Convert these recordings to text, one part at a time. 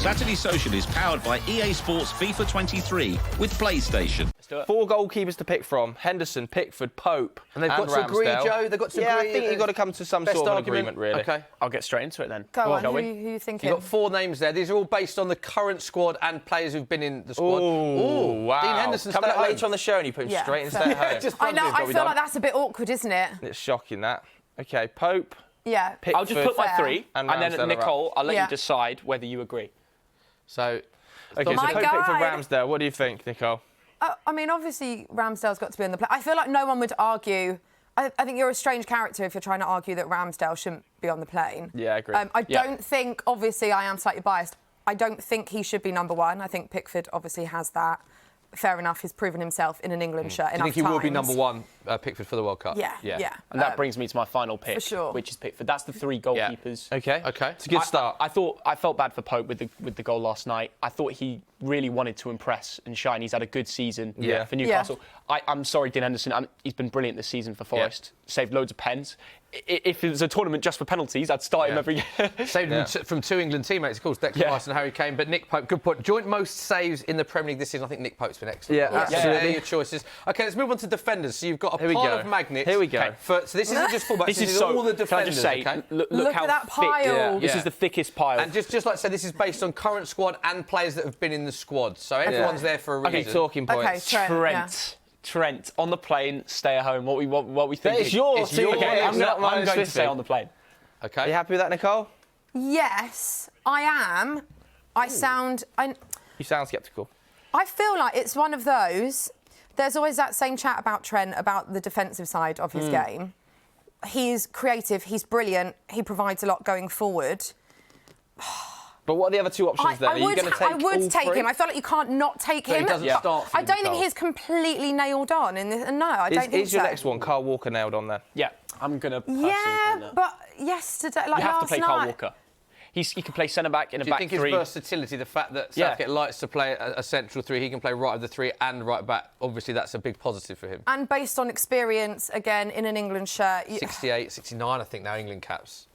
Saturday Social is powered by EA Sports FIFA 23 with PlayStation. Let's do it. 4 goalkeepers to pick from: Henderson, Pickford, Pope, and they've got to agree, Joe. They've got to agree. Yeah, I think you've got to come to some sort of agreement, really. Okay, I'll get straight into it then. Go on. Shall Who we? you thinking? You've got 4 names there. These are all based on the current squad and players who've been in the squad. Ooh, wow. Dean Henderson, coming stay up at later on the show and you put him straight in stay at home. Just I know. I got feel like that's a bit awkward, isn't it? It's shocking, that. OK, Pope, Yeah. Pickford, I'll just put my 3, and then Ramsdale Nicole, I'll let Yeah. you decide whether you agree. So, OK, so My Pope, guy. Pickford, Ramsdale. What do you think, Nicole? I mean, obviously, Ramsdale's got to be on the plane. I feel like no one would argue. I think you're a strange character if you're trying to argue that Ramsdale shouldn't be on the plane. Yeah, I agree. I don't think, obviously, I am slightly biased. I don't think he should be number 1. I think Pickford obviously has that. Fair enough, he's proven himself in an England shirt do you enough think he will be times. number 1, Pickford, for the World Cup? Yeah. And that brings me to my final pick, for sure. which is Pickford. That's the 3 goalkeepers. OK. It's a good start. I felt bad for Pope with the goal last night. I thought he really wanted to impress and shine. He's had a good season for Newcastle. I'm sorry, Dean Henderson. He's been brilliant this season for Forest. Saved loads of pens. If it was a tournament just for penalties, I'd start him every year. Saved him from 2 England teammates, of course, Declan Rice and Harry Kane. But Nick Pope, good point. Joint most saves in the Premier League this season. I think Nick Pope's been excellent. Yeah, absolutely. They're your choices. OK, let's move on to defenders. So you've got a pile of magnets. Here we go. So this isn't just fullbacks. This is all the defenders. Can I just say, look how at that thick. pile. This is the thickest pile. And just like I said, this is based on current squad and players that have been in the squad. So everyone's there for a reason. OK, talking points. Okay, Trent on the plane, stay at home. What we think? It's yours. It's yours. Okay, I'm going to stay on the plane. OK. Are you happy with that, Nicole? Yes, I am. You sound sceptical. I feel like it's one of those. There's always that same chat about Trent, about the defensive side of his game. He's creative, he's brilliant, he provides a lot going forward. But what are the other 2 options then? Are you going to take I would all take 3? him. I feel like you can't not take him. He doesn't start for I don't think Nicole. he's completely nailed on. No, I don't think Is your so. next one Kyle Walker nailed on then? Yeah, I'm going to personally Yeah, do that. but yesterday, like You have to last play night... Kyle Walker. He can play centre-back in a Do you back think 3. his versatility, the fact that Southgate likes to play a central 3, he can play right of the 3 and right back, obviously that's a big positive for him. And based on experience, again, in an England shirt... 68, 69, I think, now, England caps.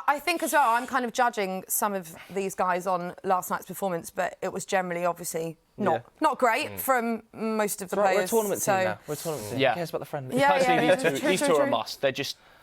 I think as well, I'm kind of judging some of these guys on last night's performance, but it was generally, obviously, not great from most of the players. We're a tournament team now. We're a tournament team. Yeah. Who cares about the friendly? Personally, these two are a true. must.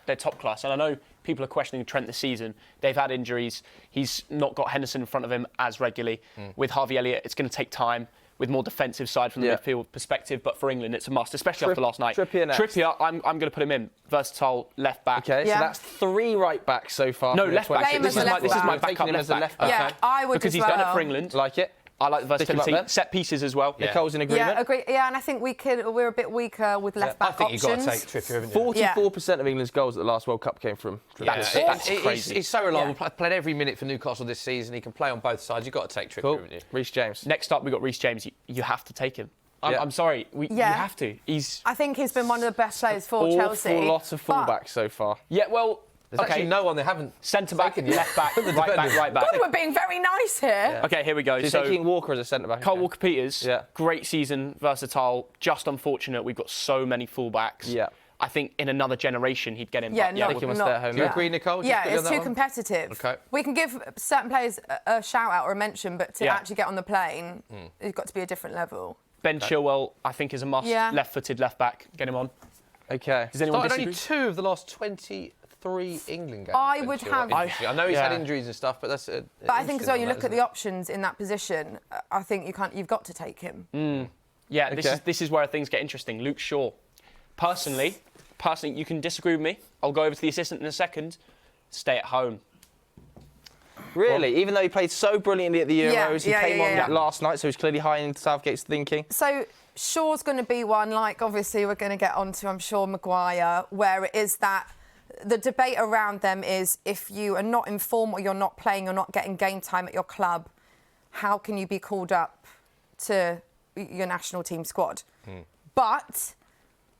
They're top class. And I know people are questioning Trent this season. They've had injuries. He's not got Henderson in front of him as regularly. With Harvey Elliott, it's going to take time with more defensive side from the midfield perspective. But for England, it's a must, especially after last night. Trippier next. Trippier, I'm going to put him in. Versatile left back. OK, so that's 3 right backs so far. No, left back. Play him This as a is my left backup Taking him as a left left back. back. Yeah, I would Because as he's well. done it for England. Like it? I like the Stick him up versatility. then. Set pieces as well. Nicole's in agreement? Yeah, agree. Yeah, and I think we're a bit weaker with left-back I think options. you've got to take Trippier, haven't you? 44% of England's goals at the last World Cup came from Trippier. That's crazy. He's so reliable. Played every minute for Newcastle this season. He can play on both sides. You've got to take Trippier, Cool. haven't you? Rhys James. Next up, we've got Rhys James. You have to take him. I'm sorry. You have to. I think he's been one of the best players for Awful Chelsea. lot of fullbacks so far. Yeah, well... There's actually no one they haven't. Centre-back, taken yet. left back, right back. God, we're being very nice here. OK, here we go. So you're taking Walker as a centre-back? Kyle Walker-Peters, Yeah. great season, versatile, just unfortunate we've got so many fullbacks. Yeah. I think in another generation he'd get in. Yeah, but no, Take him and stay at home. Do you agree, Nicole? Yeah, Just put you it's on too that one? competitive. Okay. We can give certain players a shout-out or a mention, but to Yeah. actually get on the plane, it's got to be a different level. Ben Chilwell, I think, is a must. Yeah. Left-footed, left-back, get him on. OK. Does anyone Started disagree? only 2 of the last 23 England games. I Ben would Chilwell. have- I know he's had injuries and stuff, but that's. But I think as well, you look at the options in that position. I think you've got to take him. Yeah, Okay. this is where things get interesting. Luke Shaw. Personally, you can disagree with me. I'll go over to the assistant in a second. Stay at home. Really? Even though he played so brilliantly at the Euros, he came on yeah. last night, so he's clearly high in Southgate's thinking. So Shaw's going to be one, like obviously we're going to get onto, I'm sure, Maguire, where it is that the debate around them is if you are not in form or you're not playing, you're not getting game time at your club, how can you be called up to your national team squad? But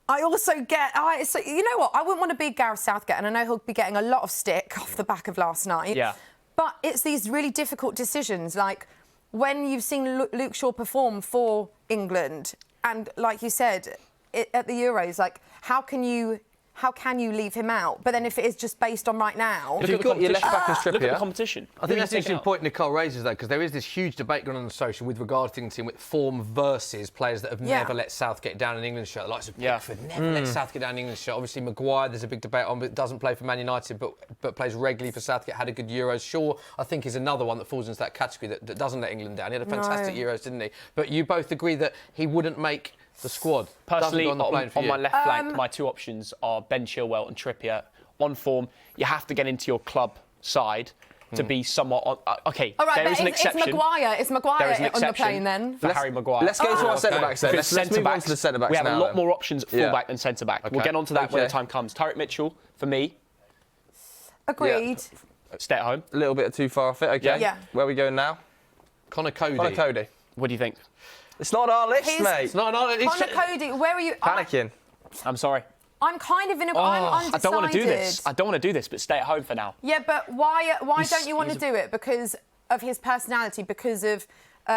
I also get... so you know what? I wouldn't want to be Gareth Southgate, and I know he'll be getting a lot of stick off the back of last night. Yeah. But it's these really difficult decisions, like when you've seen Luke Shaw perform for England, and like you said, at the Euros, like how can you how can you leave him out? But then if it is just based on right now... If you've got your left back and Trippier... Look at the competition. I think that's an interesting point Nicole raises, though, because there is this huge debate going on social with regard to England team with form versus players that have never let Southgate down an England shirt. The likes of Pickford never let Southgate down an England shirt. Obviously, Maguire, there's a big debate on, but doesn't play for Man United, but plays regularly for Southgate, had a good Euros. Shaw, I think, is another one that falls into that category that doesn't let England down. He had a fantastic Euros, didn't he? But you both agree that he wouldn't make the squad. Personally, on my left flank, my two options are Ben Chilwell and Trippier. On form, you have to get into your club side to be somewhat... OK, all right, there is an exception. It's Maguire on the plane, then. For Harry Maguire. Let's go to our centre-backs then. Let's move on to the centre-backs now. We have a lot more options at full-back than centre-back. We'll get on to that when the time comes. Tyrick Mitchell, for me... Agreed. Stay at home. A little bit too far off it, OK. Yeah. Where are we going now? Connor Cody. Connor Cody. What do you think? It's not on our list, mate. It's not on our list. Connor Cody, where are you? Panicking. I'm sorry. I'm kind of in a... I'm undecided. I don't want to do this. I don't want to do this, but stay at home for now. Yeah, but why don't you want to do it? Because of his personality, because of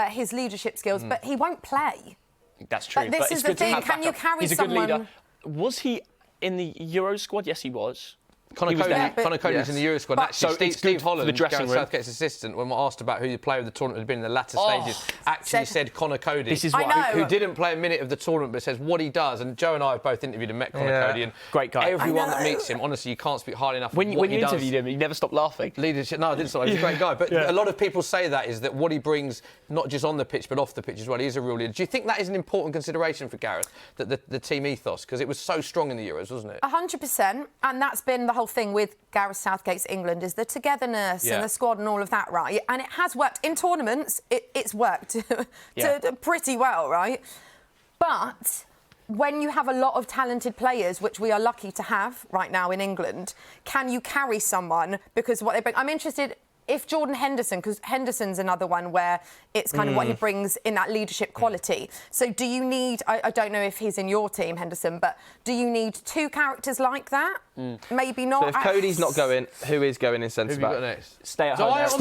his leadership skills, but he won't play. That's true. But this is the thing, can you carry someone... He's a good leader. Was he in the Euro squad? Yes, he was. Connor Cody's in the Euro squad. Actually, Steve Holland, the dressing room. Southgate's assistant, when we're asked about who the player of the tournament had been in the latter stages, actually said Connor Cody. This is what who didn't play a minute of the tournament, but says what he does. And Joe and I have both interviewed and met Connor Cody. And great guy. Everyone that meets him, honestly, you can't speak highly enough. When you interviewed him, you never stopped laughing. Leadership. No, I didn't stop. He's a great guy. But a lot of people say that is that what he brings, not just on the pitch, but off the pitch as well. He is a real leader. Do you think that is an important consideration for Gareth, that the team ethos? Because it was so strong in the Euros, wasn't it? 100%. And that's been the whole thing with Gareth Southgate's England, is the togetherness and the squad and all of that, right? And it has worked. In tournaments, it's worked pretty well, right? But when you have a lot of talented players, which we are lucky to have right now in England, can you carry someone because of what they bring? I'm interested... If Jordan Henderson, because Henderson's another one where it's kind of what he brings in that leadership quality. So do you need, I don't know if he's in your team, Henderson, but do you need two characters like that? Maybe not. So if Cody's not going, who is going in centre back? Who have you got next? Stay at home. That's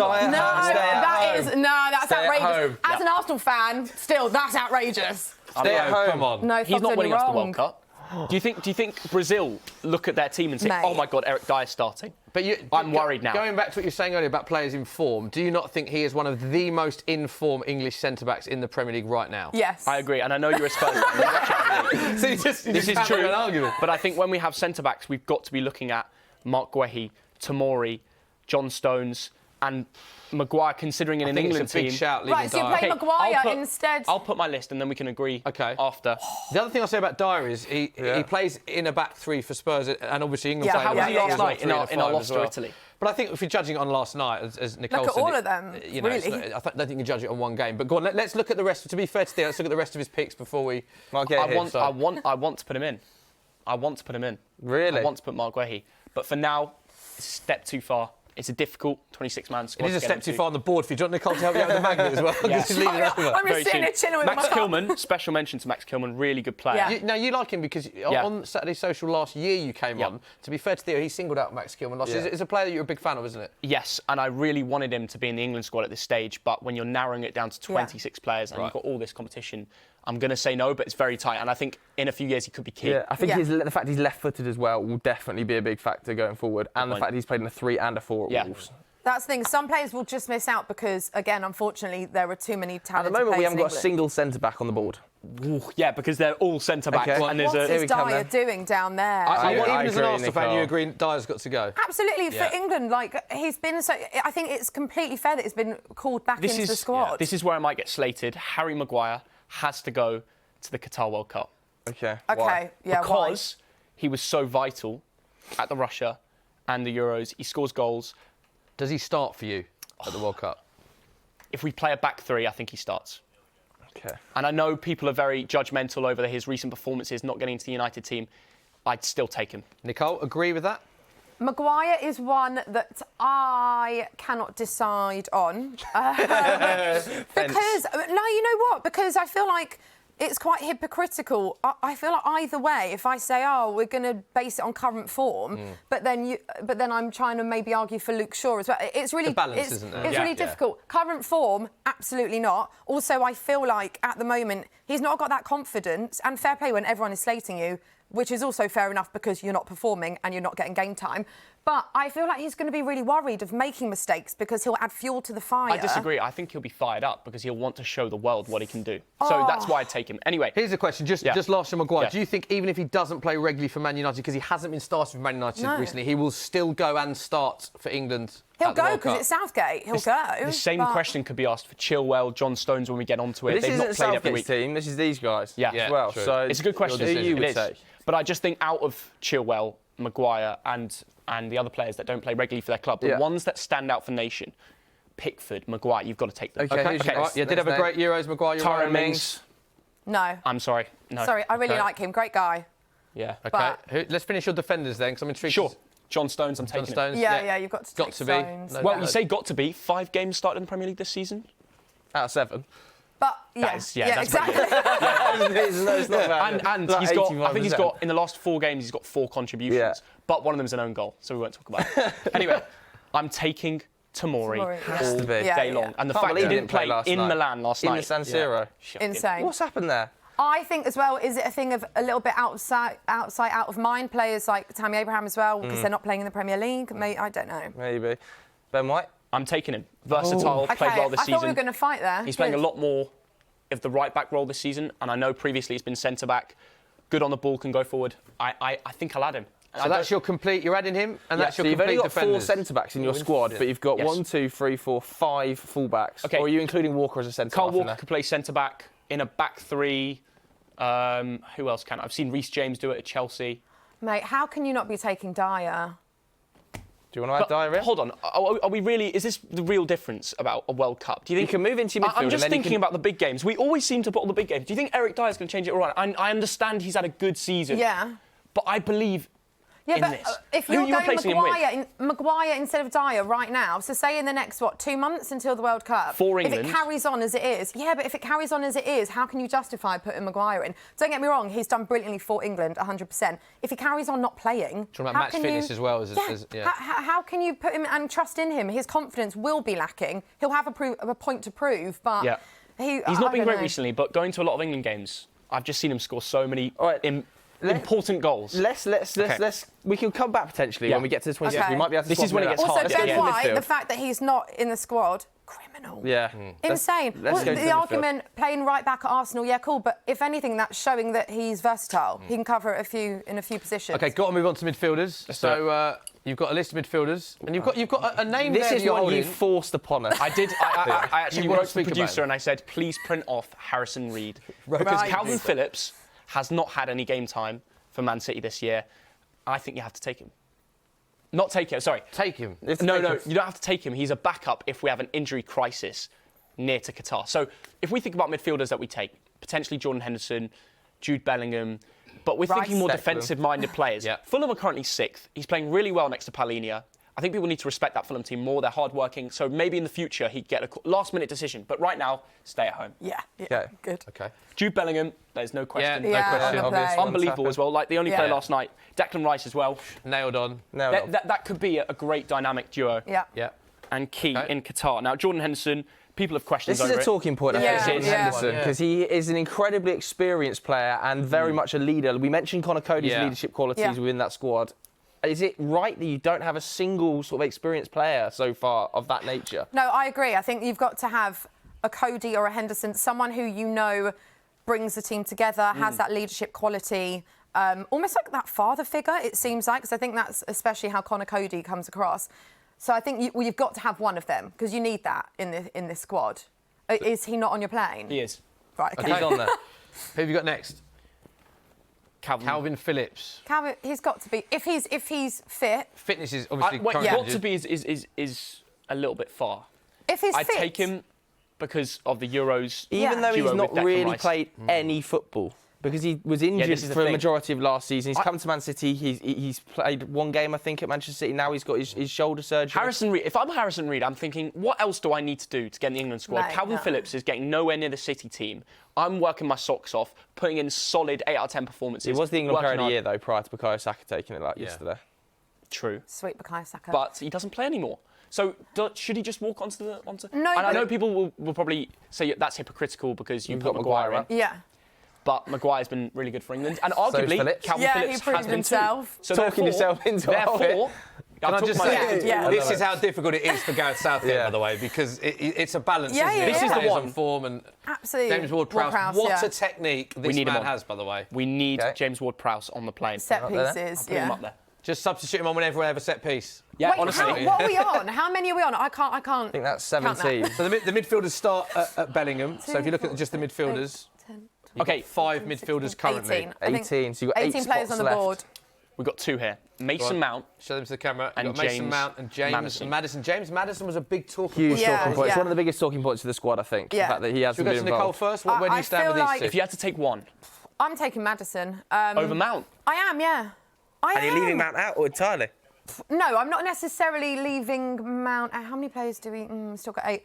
outrageous. As an Arsenal fan, still, that's outrageous. Stay at home. Come on. No, he's not winning us the World Cup. Oh. Do you think Brazil look at their team and say, Mate. "Oh my God, Eric Dyer's starting"? But I'm worried now. Going back to what you were saying earlier about players in form, do you not think he is one of the most in-form English centre-backs in the Premier League right now? Yes. I agree, and I know you're a Spurs fan. This is true. An argument. But I think when we have centre-backs, we've got to be looking at Mark Guehi, Tomori, John Stones, and Maguire, considering in an England team. It's a big shout. Right, so you play Maguire instead. I'll put my list and then we can agree after. The other thing I'll say about Dyer is he plays in a back three for Spurs, and obviously England. So how was he last night in our loss to well. Italy? But I think if you're judging it on last night, as Nicole look at said, all of them, really. I don't think you can judge it on one game. But go on, let's look at the rest. To be fair to Theo, let's look at the rest of his picks before we. I want to put him in. I want to put him in. Really? I want to put Mark Guehi. But for now, it's a step too far. It's a difficult 26-man squad. It is a step too far on the board for you. Do you want Nicole to help you out with the magnet as well? Yes. I'm just sitting there chilling with Max Killman, special mention to Max Killman, really good player. Yeah. You like him because on Saturday Social last year you came on. To be fair to Theo, he singled out Max Killman last year. It's a player that you're a big fan of, isn't it? Yes, and I really wanted him to be in the England squad at this stage, but when you're narrowing it down to 26 players and you've got all this competition, I'm going to say no, but it's very tight. And I think in a few years he could be key. Yeah, I think the fact he's left-footed as well will definitely be a big factor going forward. And the fact he's played in a 3 and a 4 at Wolves. That's the thing. Some players will just miss out because, again, unfortunately, there are too many talented players. At the moment, we haven't got a England. single centre-back on the board. Ooh, yeah, because they're all centre-backs. Okay. And there's What is Dyer doing down there? Even as an Arsenal fan, you agree Dyer's got to go? Absolutely. For England, he's been so... I think it's completely fair that he's been called back into the squad. This is where I might get slated. Harry Maguire has to go to the Qatar World Cup. Okay. Okay, yeah, because he was so vital at the Russia and the Euros. He scores goals. Does he start for you at the World Cup? If we play a back three, I think he starts. Okay. And I know people are very judgmental over his recent performances, not getting into the United team. I'd still take him. Nicole, agree with that? Maguire is one that I cannot decide on. Because, you know what? Because I feel like it's quite hypocritical. I feel like either way, if I say, we're going to base it on current form, but then I'm trying to maybe argue for Luke Shaw as well. It's really... The balance, isn't it? It's really difficult. Current form, absolutely not. Also, I feel like, at the moment, he's not got that confidence, and fair play when everyone is slating you, which is also fair enough because you're not performing and you're not getting game time. But I feel like he's going to be really worried of making mistakes because he'll add fuel to the fire. I disagree. I think he'll be fired up because he'll want to show the world what he can do. So that's why I'd take him. Anyway. Here's a question, just last from Maguire. Do you think even if he doesn't play regularly for Man United, because he hasn't been starting for Man United recently, he will still go and start for England? He'll go because it's Southgate. He'll go. The same question could be asked for Chilwell, John Stones when we get onto it. They've not played every week. Team. This is these guys as well. True. So it's a good question. Who you would take? But I just think out of Chilwell, Maguire and the other players that don't play regularly for their club, the ones that stand out for nation, Pickford, Maguire, you've got to take them. Okay. Right. Yeah, did have a great Euros, Maguire. Tyrone Mings. No. I'm sorry. No. Sorry, I really like him. Great guy. Yeah. Okay. Let's finish your defenders then, because I'm intrigued. Sure. John Stones, I'm taking him. Stones. Yeah, you've got to take Stones. No, well, you say got to be. 5 games started in the Premier League this season? Out of 7. But that's exactly. It's not bad. And he's got, I think he's got, in the last 4 games, he's got 4 contributions. Yeah. But one of them's an own goal, so we won't talk about it. Anyway, I'm taking Tomori all day long. And the fact that he didn't play in Milan last night. In the San Siro. Insane. What's happened there? I think as well, is it a thing of a little bit out of mind? Players like Tammy Abraham as well, because they're not playing in the Premier League? I don't know. Maybe. Ben White? I'm taking him. Versatile, played well this season. I thought we were going to fight there. He's playing a lot more of the right-back role this season, and I know previously he's been centre-back. Good on the ball, can go forward. I think I'll add him. So that's your complete... You're adding him, and that's your complete defenders. You've only got 4 centre-backs in your squad, but you've got 1, 2, 3, 4, 5 full-backs. Okay. Or are you including Walker as a centre-back? Carl Walker could play centre-back in a back 3. Who else can? I've seen Rhys James do it at Chelsea. Mate, how can you not be taking Dyer? Do you want to add Dyer in? Hold on. Are we really... Is this the real difference about a World Cup? Do you think... You can move into midfield. I'm just thinking about the big games. We always seem to put all the big games. Do you think Eric Dyer's going to change it around? I understand he's had a good season. Yeah. But I believe... if you're going Maguire instead of Dyer right now, so say in the next, 2 months until the World Cup? For England. If it carries on as it is. Yeah, but if it carries on as it is, how can you justify putting Maguire in? Don't get me wrong, he's done brilliantly for England, 100%. If he carries on not playing... Talking about match fitness as well. How can you put him and trust in him? His confidence will be lacking. He'll have a point to prove, but... Yeah. He's not been great recently, but going to a lot of England games, I've just seen him score so many... important goals. Let's. We can come back potentially when we get to the 26th. We might be able to. This is when it gets hard. Also, Ben White, the fact that he's not in the squad, criminal. Yeah. Insane. Let's go to the argument playing right back at Arsenal, yeah, cool. But if anything, that's showing that he's versatile. He can cover in a few positions. Okay, got to move on to midfielders. So you've got a list of midfielders, and you've got a name there. This is one you forced upon us. I did. I actually wrote to the producer and I said, please print off Harrison Reed because Calvin Phillips has not had any game time for Man City this year. I think you have to take him. Not take him, sorry. Take him. No, you don't have to take him. He's a backup if we have an injury crisis near to Qatar. So if we think about midfielders that we take, potentially Jordan Henderson, Jude Bellingham, but we're thinking more defensive-minded players. Fulham are currently 6th. He's playing really well next to Palhinha. I think people need to respect that Fulham team more. They're hard-working. So maybe in the future he'd get a last-minute decision. But right now, stay at home. Yeah. Good. Okay. Jude Bellingham, there's no question. No question. Unbelievable as well. Like the only player last night. Declan Rice as well. Nailed on. That could be a great dynamic duo. Yeah. And key in Qatar. Now, Jordan Henderson, people have questions over it. This is a talking point, I think, Jordan Henderson, because he is an incredibly experienced player and very much a leader. We mentioned Conor Cody's leadership qualities within that squad. Is it right that you don't have a single sort of experienced player so far of that nature? No, I agree. I think you've got to have a Cody or a Henderson, someone who you know brings the team together, has that leadership quality, almost like that father figure, it seems like, because I think that's especially how Conor Cody comes across. So I think you've got to have one of them, because you need that in this squad. Is he not on your plane? He is. Right, okay. He's on there. Who have you got next? Calvin Phillips. Calvin, he's got to be if he's fit. Fitness is obviously. Got to be is a little bit far. If he's fit, I'd take him because of the Euros. Even though he's not really played any football. Because he was injured for a majority of last season. He's come to Man City. He's played 1 game, I think, at Manchester City. Now he's got his shoulder surgery. Harrison Reed. If I'm Harrison Reed, I'm thinking, what else do I need to do to get in the England squad? Calvin Phillips is getting nowhere near the City team. I'm working my socks off, putting in solid 8 out of 10 performances. It was the England player of the year, though, prior to Bukayo Saka taking it yesterday. True. Sweet Bukayo Saka. But he doesn't play anymore. So should he just walk onto No. And I know people will probably say that's hypocritical because you've got Maguire in. Yeah. but Maguire's been really good for England. And arguably, Calvin Phillips he has been himself. too. So talking yourself into therefore, Can I just say, this is how it. difficult it is for Gareth Southgate, by the way, because it's a balance, isn't it? This is the one. On form and Absolutely. James Ward-Prowse. What a technique this man has, by the way. We need James Ward-Prowse on the plane. Set pieces, Put him up there. Just substitute him on whenever we have a set piece. Yeah, Wait, honestly. what are we on? How many are we on? I can't. I think that's 17. So the midfielders start at Bellingham. So if you look at just the midfielders, Okay, 5 midfielders currently. 18. So you've got 18 players on the board. We've got 2 here. Mason Mount. Show them to the camera. And You've got Mason James Mount and James Maddison. James Maddison was a big talking point. Huge talking point. It's one of the biggest talking points of the squad, I think. Yeah. The fact that he hasn't Should we been go to Nicole involved. first? Where do you stand with these two? If you had to take one. I'm taking Maddison. Over Mount? I am, yeah. Are you leaving Mount out or entirely? No, I'm not necessarily leaving Mount. How many players do we still got 8?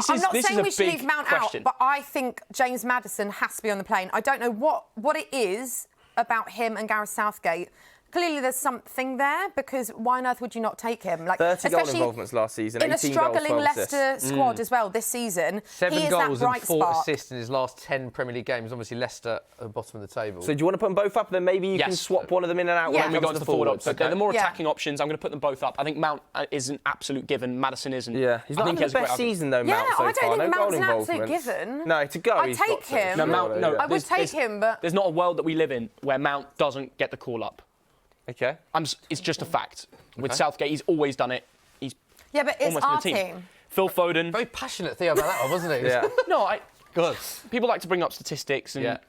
I'm not saying we should leave Mount out, but I think James Maddison has to be on the plane. I don't know what it is about him and Gareth Southgate. Clearly, there's something there, because why on earth would you not take him? Like, 30 goal involvements last season, 18 in a struggling goals, 12 Leicester squad as well this season. 7 he is goals that bright and 4 spark. assists in his last 10 Premier League games. Obviously, Leicester at the bottom of the table. So do you want to put them both up, and then maybe you can swap one of them in and out Yeah. when We we got go to to the forward forwards? options. They're the more attacking options. I'm going to put them both up. I think Mount is an absolute given. Maddison isn't. Yeah, he's not having the best season though, Mount, so I don't far. think No Mount's goal an absolute involvement. given. No, to go, I'd he's take got to. him. No, Mount. No, I would take him, but there's not a world that we live in where Mount doesn't get the call up. Okay. It's just a fact. With Southgate, he's always done it. He's but it's almost our been a team. Phil Foden. Very passionate Theo about that one, wasn't he? Yeah. No, Good. people like to bring up statistics, and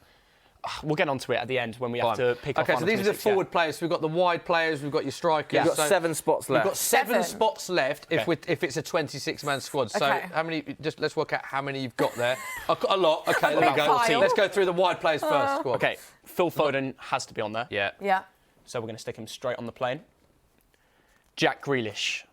we'll get onto it at the end when we have to pick up. Okay, so these are the forward players. We've got the wide players. We've got your strikers. You've got 7 spots left. We've got 7 spots left Okay. if it's a 26-man squad. So Okay. how many? Just let's work out how many you've got there. A lot. Okay, there we big go. pile. Let's go through the wide players first. Go on. Okay, Phil Foden has to be on there. Yeah. Yeah. So we're going to stick him straight on the plane. Jack Grealish.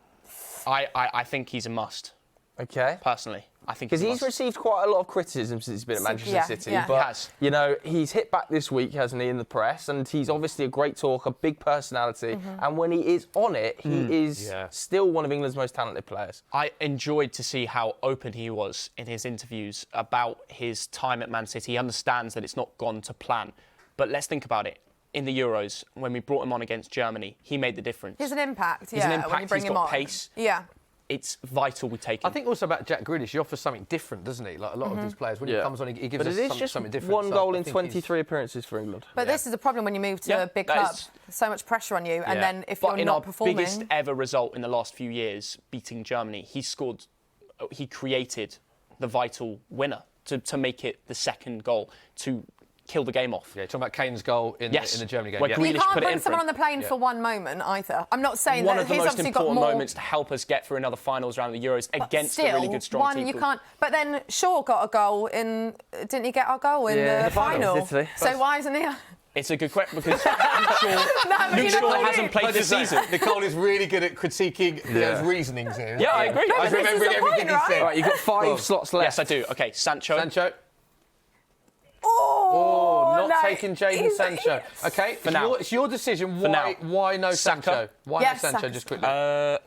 I think he's a must, Okay. personally. I think Because he's a he's must. received quite a lot of criticism since he's been at Manchester City. Yeah. But, He has. you know, he's hit back this week, hasn't he, in the press? And he's obviously a great talker, big personality. And when he is on it, he is still one of England's most talented players. I enjoyed to see how open he was in his interviews about his time at Man City. He understands that it's not gone to plan. But let's think about it. In the Euros, when we brought him on against Germany, he made the difference. He's an impact, He's an impact. when you bring He's him got on. pace. Yeah. It's vital we take him. I think also about Jack Grealish, he offers something different, doesn't he? Like a lot of these players, when he comes on, he gives But us it is just something different. one So goal I in think 23 appearances for England. But this is the problem when you move to a big that club. is- So much pressure on you, and then if but you're in not our performing... biggest ever result in the last few years, beating Germany, he created the vital winner to make it the second goal, to kill the game off. Yeah, talking about Kane's goal in the Germany game. Where Yeah. Grealish You can't put it bring in someone for on the plane for one moment either. I'm not saying one that of the he's most obviously got important more... moments to help us get through another finals round of the Euros But against still, a really good, strong one team. you can't... But then Shaw got a goal in... Didn't he get our goal in the final? Italy. So why isn't he... It's a good question because Luke Shaw hasn't played this season. Nicole is really good at critiquing his reasonings here. Yeah, I agree. No, I but agree. this is remembering the everything point, he said. right? Right, you've got 5 slots left. Yes, I do. Okay, Sancho. Sancho. Oh, Not taking Jadon Sancho. Okay, now. it's your decision. now. Why no Saka. Sancho? Why Yes, no Sancho? Saka. Just quickly. I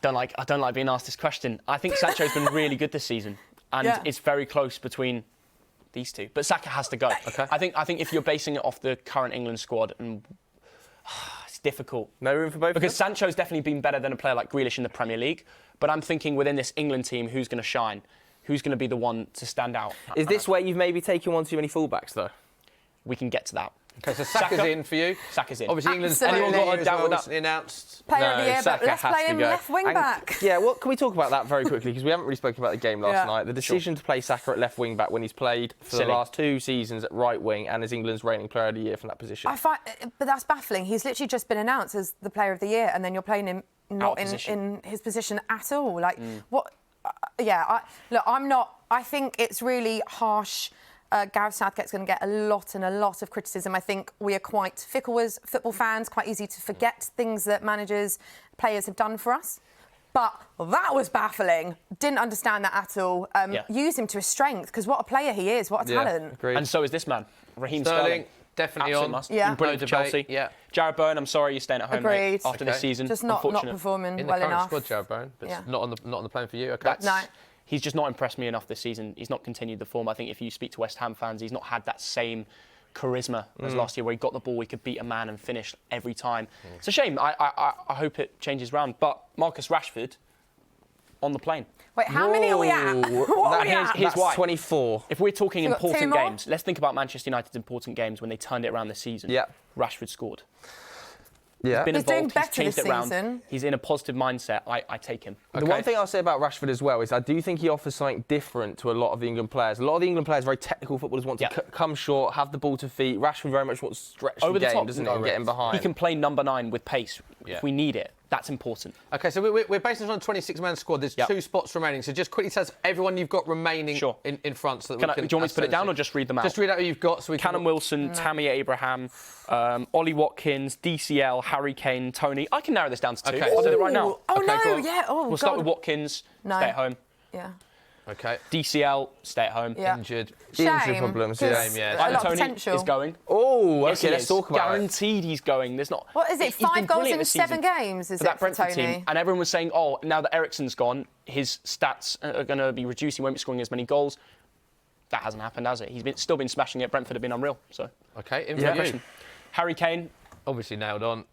don't like being asked this question. I think Sancho's been really good this season, and it's very close between these two. But Saka has to go. Okay. I think if you're basing it off the current England squad, and it's difficult. No room for both Because of them? Sancho's definitely been better than a player like Grealish in the Premier League. But I'm thinking within this England team, who's going to shine? Who's going to be the one to stand out? Is this where you've maybe taken one too many fullbacks, though? We can get to that. Okay, so Saka's Saka. in for you. Saka's in. Obviously, England's Absolutely. anyone got a a doubt with that? recently announced. Player of the year, but Saka let's has play to him go. left wing And- back. Yeah, well, can we talk about that very quickly? Because we haven't really spoken about the game last night. The decision to play Saka at left wing back when he's played for the last 2 seasons at right wing and is England's reigning player of the year from that position. But that's baffling. He's literally just been announced as the player of the year, and then you're playing him not in his position at all. Like, what? I'm not. I think it's really harsh. Gareth Southgate's going to get a lot of criticism. I think we are quite fickle as football fans, quite easy to forget things that managers, players have done for us. But that was baffling. Didn't understand that at all. Use him to his strength, because what a player he is, what a talent. Agreed. And so is this man, Raheem Sterling. Definitely Absolute on. must. Yeah. Been brilliant No for debate, Chelsea. yeah. Jared Bowen, I'm sorry you're staying at home, mate, Agreed. after this season. Just not Unfortunate. performing In the well current enough. squad, Jared Bowen, but Yeah. not on the plan for you. Okay. That's- No. he's just not impressed me enough this season. He's not continued the form. I think if you speak to West Ham fans, he's not had that same charisma as last year, where he got the ball, he could beat a man and finish every time. It's a shame. I hope it changes round. But Marcus Rashford on the plane. Wait, how many are we at? Here's why. 24. If we're talking So we've got important 2 more? games, let's think about Manchester United's important games when they turned it around this season. Yeah. Rashford scored. Yeah. He's been He's doing involved, better changed this it round. season. He's in a positive mindset. I take him. The one thing I'll say about Rashford as well is I do think he offers something different to a lot of the England players. A lot of the England players, very technical footballers, want to come short, have the ball to feet. Rashford very much wants to stretch Over the the game, top, doesn't he, and get him behind. He can play number 9 with pace if we need it. That's important. OK, so we're based on a 26-man squad. There's 2 spots remaining. So just quickly tell us everyone you've got remaining in front. So that Do you want me to put it down or just read them out? Just read out who you've got. So we Callum Wilson, Tammy Abraham, Ollie Watkins, DCL, Harry Kane, Tony. I can narrow this down to 2. Okay. I'll do it right now. Oh, Okay, no, go on. yeah. Oh, We'll start with Watkins, No. stay at home. Yeah. OK. DCL, stay at home. Yeah. Injured. Injury problems, 'cause yeah. A lot of Tony potential. is going. Oh, Yes, okay, he let's is. talk about it. Guaranteed he's going. There's not. What is it? He's been 5 goals brilliant in this 7 season games, is for that it, for Brentford Tony? team. And everyone was saying, oh, now that Eriksen's gone, his stats are going to be reduced. He won't be scoring as many goals. That hasn't happened, has it? He's still been smashing it. Brentford have been unreal. So. OK, in No for you. question. Harry Kane. Obviously nailed on.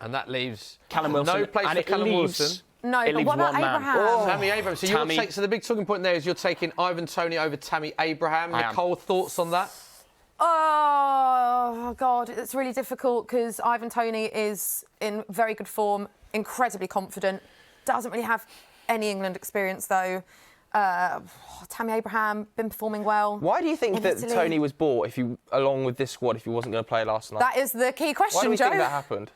And that leaves Callum Wilson. no place and for it Callum leaves, Wilson. No, it but leaves what about one man. Abraham? Tammy Abraham. So so the big talking point there is you're taking Ivan Toney over Tammy Abraham. I am. Nicole, thoughts on that? Oh, God, it's really difficult because Ivan Toney is in very good form, incredibly confident, doesn't really have any England experience, though. Tammy Abraham, been performing well. Why do you think in that Italy. Tony was bought along with this squad if he wasn't going to play last night? That is the key question, Why do we Joe. think that happened?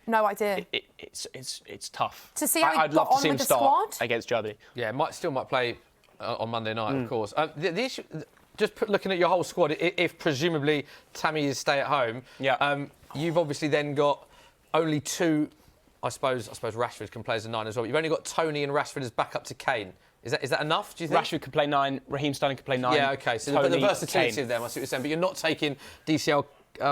No idea. It's tough. To see how he I'd got love to on see him with the start squad? against Germany. Yeah, might play on Monday night, of course. The issue, looking at your whole squad, if presumably Tammy is stay at home, you've obviously then got only 2. I suppose Rashford can play as a 9 as well. You've only got Toney and Rashford as backup to Kane. Is that enough? Do you think? Rashford could play 9. Raheem Sterling could play 9. Yeah, OK. So Toney, the versatility Kane. of them, I see what you're saying. But you're not taking DCL,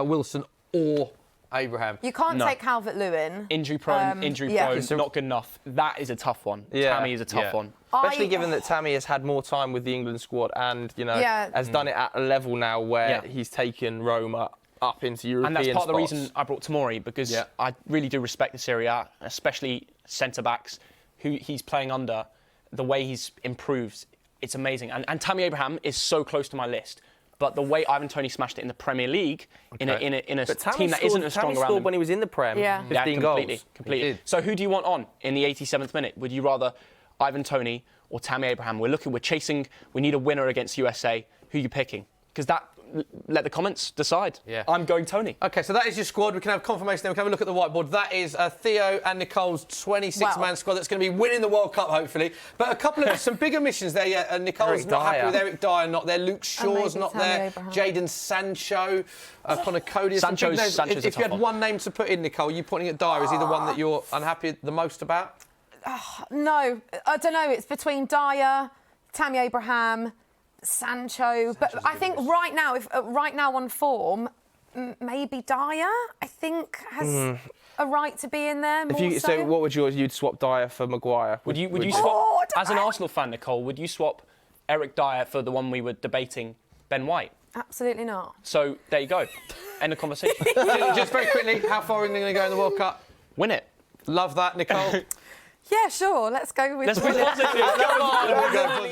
Wilson or Abraham. You can't take Calvert-Lewin. Injury prone, not good enough. That is a tough one. Yeah. Tammy is a tough one. Especially given that Tammy has had more time with the England squad and, has done it at a level now where he's taken Roma up into European spots. And that's part of the spots. reason I brought Tomori, because I really do respect the Serie A, especially centre-backs who he's playing under. The way he's improved, it's amazing. And Tammy Abraham is so close to my list. But the way Ivan Toney smashed it in the Premier League, in a team that isn't as strong around him. when he was in the Prem, 15 goals. Completely. So who do you want on in the 87th minute? Would you rather Ivan Toney or Tammy Abraham? We're chasing, we need a winner against USA. Who are you picking? Because let the comments decide. Yeah. I'm going Toney. OK, so that is your squad. We can have confirmation then. We can have a look at the whiteboard. That is Theo and Nicole's 26-man squad that's going to be winning the World Cup, hopefully. But a couple of some big omissions there. Yeah, Nicole's not happy with Eric Dyer, not there. Luke Shaw's not there. Jadon Sancho, Connor Cody. Sancho's if you had one name to put in, Nicole, are you pointing at Dyer? Is he the one that you're unhappy the most about? No, I don't know. It's between Dyer, Tammy Abraham, Sancho, but I think right now on form, maybe Dyer, I think, has a right to be in there. So what would you'd swap Dyer for Maguire? Would you swap, as an Arsenal fan, Nicole, would you swap Eric Dyer for the one we were debating, Ben White? Absolutely not. So there you go. End of conversation. Just very quickly, how far are England going to go in the World Cup? Win it. Love that, Nicole. Yeah, sure. Let's go with. Let's be positive. Come on.